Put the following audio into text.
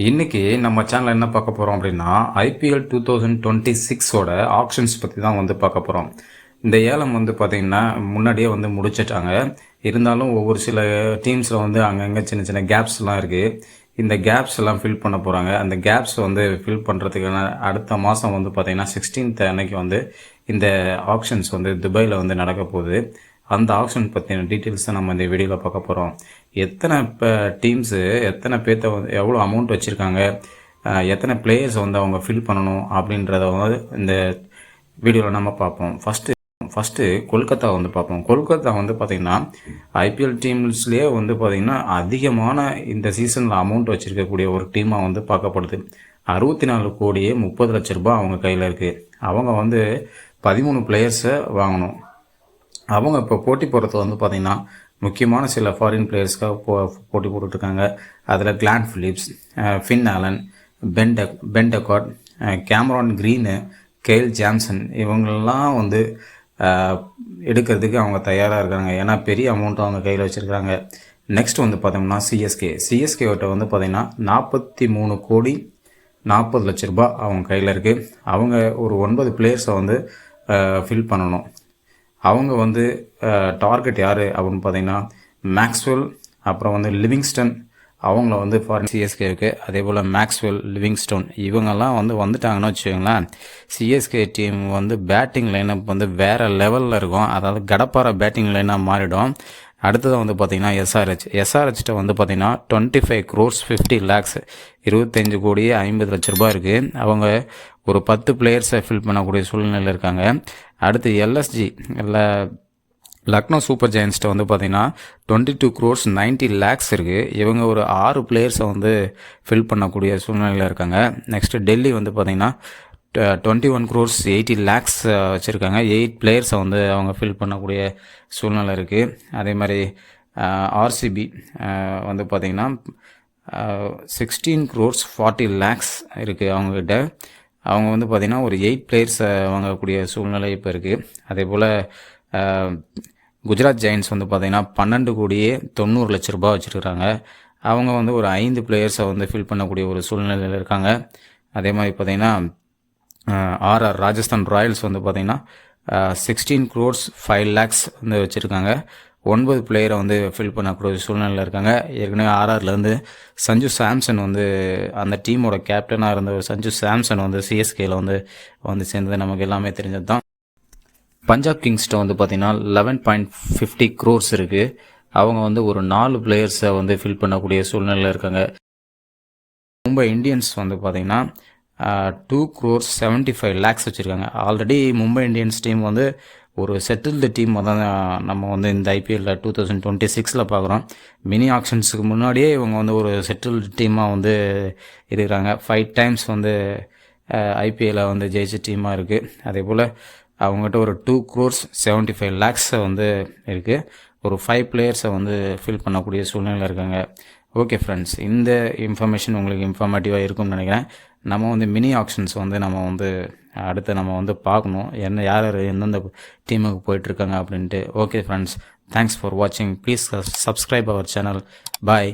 இன்னைக்கு நம்ம சேனல் என்ன பார்க்க போகிறோம் அப்படின்னா ஐபிஎல் 2026ஓட ஆப்ஷன்ஸ் பற்றி தான் வந்து பார்க்க போகிறோம். இந்த ஏலம் வந்து பார்த்திங்கன்னா முன்னாடியே வந்து முடிச்சிட்டாங்க. இருந்தாலும் ஒவ்வொரு சில டீம்ஸில் வந்து அங்கங்கே சின்ன சின்ன கேப்ஸ்லாம் இருக்குது. இந்த கேப்ஸ் எல்லாம் ஃபில் பண்ண போகிறாங்க. அந்த கேப்ஸ் வந்து ஃபில் பண்ணுறதுக்கான அடுத்த மாதம் வந்து பார்த்திங்கன்னா 16th அன்னைக்கு வந்து இந்த ஆப்ஷன்ஸ் வந்து துபாயில் வந்து நடக்க போகுது. அந்த ஆப்ஷன் பற்றின டீட்டெயில்ஸ் தான் நம்ம இந்த வீடியோவில் பார்க்க போகிறோம். எத்தனை இப்போ டீம்ஸு எத்தனை பேர்த்த வந்து எவ்வளோ அமௌண்ட் வச்சுருக்காங்க, எத்தனை பிளேயர்ஸ் வந்து அவங்க ஃபில் பண்ணணும் அப்படின்றத வந்து இந்த வீடியோவில் நம்ம பார்ப்போம். ஃபஸ்ட்டு கொல்கத்தா வந்து பார்ப்போம். கொல்கத்தா வந்து பார்த்திங்கன்னா ஐபிஎல் டீம்ஸ்லேயே வந்து பார்த்திங்கன்னா அதிகமான இந்த சீசனில் அமௌண்ட் வச்சுருக்கக்கூடிய ஒரு டீமாக வந்து பார்க்கப்படுது. 64 கோடியே 30 லட்ச ரூபாய் அவங்க கையில் இருக்குது. அவங்க வந்து 13 பிளேயர்ஸை வாங்கணும். அவங்க இப்போ போட்டி போடுறது வந்து பார்த்திங்கன்னா முக்கியமான சில ஃபாரின் பிளேயர்ஸ்க்காக போட்டி போட்டுட்ருக்காங்க. அதில் Glenn Phillips, Finn Allen, Ben Duckett, Cameron Green, Kyle Jamieson இவங்களெலாம் வந்து எடுக்கிறதுக்கு அவங்க தயாராக இருக்காங்க. ஏன்னா பெரிய அமௌண்ட்டு அவங்க கையில் வச்சுருக்காங்க. நெக்ஸ்ட் வந்து பார்த்தோம்னா சிஎஸ்கேவிட்ட வந்து பார்த்திங்கன்னா 43 கோடி 40 லட்ச ரூபாய் அவங்க கையில் இருக்குது. அவங்க ஒரு 9 பிளேயர்ஸை வந்து ஃபில் பண்ணணும். அவங்க வந்து டார்கெட் யார் அப்படின்னு பார்த்தீங்கன்னா மேக்ஸ்வெல், அப்புறம் வந்து லிவிங்ஸ்டன், அவங்கள வந்து ஃபாரின் சிஎஸ்கேவுக்கு, அதே போல் மேக்ஸ்வெல், லிவிங்ஸ்டோன் இவங்கெல்லாம் வந்து வந்துட்டாங்கன்னு வச்சுக்கோங்களேன், சிஎஸ்கே டீம் வந்து பேட்டிங் லைனப் வந்து வேறு லெவலில் இருக்கும். அதாவது கடப்பார பேட்டிங் லைனாக மாறிடும். அடுத்தது வந்து பார்த்திங்கன்னா எஸ்ஆர்ஹெச்ட்ட வந்து பார்த்திங்கன்னா 25 crores 50 lakhs 25 கோடியே 50 லட்ச ரூபாய் இருக்குது. அவங்க ஒரு 10 பிளேயர்ஸை ஃபில் பண்ணக்கூடிய சூழ்நிலையில் இருக்காங்க. அடுத்து எல்எஸ்ஜி லக்னோ சூப்பர் ஜெயன்ஸ்ட்டை வந்து பார்த்திங்கன்னா 22 crores 90 lakhs இருக்குது. இவங்க ஒரு 6 பிளேயர்ஸை வந்து ஃபில் பண்ணக்கூடிய சூழ்நிலையில் இருக்காங்க. நெக்ஸ்ட்டு டெல்லி வந்து பார்த்திங்கன்னா 21 crores 80 lakhs வச்சுருக்காங்க. 8 பிளேயர்ஸை வந்து அவங்க ஃபில் பண்ணக்கூடிய சூழ்நிலை இருக்குது. அதே மாதிரி ஆர்சிபி வந்து பார்த்திங்கன்னா 16 crores 40 lakhs இருக்குது அவங்கக்கிட்ட. அவங்க வந்து பார்த்திங்கன்னா ஒரு 8 பிளேயர்ஸை வாங்கக்கூடிய சூழ்நிலை இப்போ இருக்குது. அதே போல் குஜராத் ஜெயின்ஸ் வந்து பார்த்திங்கன்னா 12 கோடியே 90 லட்ச ரூபாய் வச்சுருக்காங்க. அவங்க வந்து ஒரு 5 பிளேயர்ஸை வந்து ஃபில் பண்ணக்கூடிய ஒரு சூழ்நிலையில் இருக்காங்க. அதே மாதிரி பார்த்திங்கன்னா ஆர்ஆர் ராஜஸ்தான் ராயல்ஸ் வந்து பார்த்திங்கன்னா 16 crores 5 lakhs வந்து வச்சுருக்காங்க. 9 பிளேயரை வந்து ஃபில் பண்ணக்கூடிய சூழ்நிலையில் இருக்காங்க. ஏற்கனவே ஆர்ஆர்லேருந்து சஞ்சு சாம்சன் வந்து அந்த டீமோட கேப்டனாக இருந்த சஞ்சு சாம்சன் வந்து சிஎஸ்கேயில் வந்து சேர்ந்தது நமக்கு எல்லாமே தெரிஞ்சது தான். பஞ்சாப் கிங்ஸ்ட்டை வந்து பார்த்திங்கன்னா 11.50 crores இருக்குது. அவங்க வந்து ஒரு 4 பிளேயர்ஸை வந்து ஃபில் பண்ணக்கூடிய சூழ்நிலையில் இருக்காங்க. மும்பை இந்தியன்ஸ் வந்து பார்த்திங்கன்னா 2 crores 75 lakhs வச்சுருக்காங்க. ஆல்ரெடி மும்பை இந்தியன்ஸ் டீம் வந்து ஒரு செட்டில்டு டீம் தான் நம்ம வந்து இந்த ஐபிஎல் 2026 பார்க்குறோம். மினி ஆக்ஷன்ஸுக்கு முன்னாடியே இவங்க வந்து ஒரு செட்டில்டு டீமாக வந்து இருக்கிறாங்க. 5 times வந்து ஐபிஎல்லை வந்து ஜெயிச்ச டீமாக இருக்குது. அதே போல் அவங்ககிட்ட ஒரு 2 crores 75 lakhs வந்து இருக்குது. ஒரு 5 பிளேயர்ஸை வந்து ஃபில் பண்ணக்கூடிய சூழ்நிலையில் இருக்காங்க. ஓகே ஃப்ரெண்ட்ஸ், இந்த இன்ஃபர்மேஷன் உங்களுக்கு இன்ஃபார்மேட்டிவாக இருக்கும்னு நினைக்கிறேன். நம்ம வந்து மினி ஆக்ஷன்ஸ் வந்து நம்ம வந்து அடுத்து நம்ம வந்து பார்க்கணும், யார் எந்தெந்த டீமுக்கு போயிட்டுருக்காங்க அப்படின்ட்டு. ஓகே ஃப்ரெண்ட்ஸ், தேங்க்ஸ் ஃபார் வாட்சிங். Please subscribe our channel. Bye.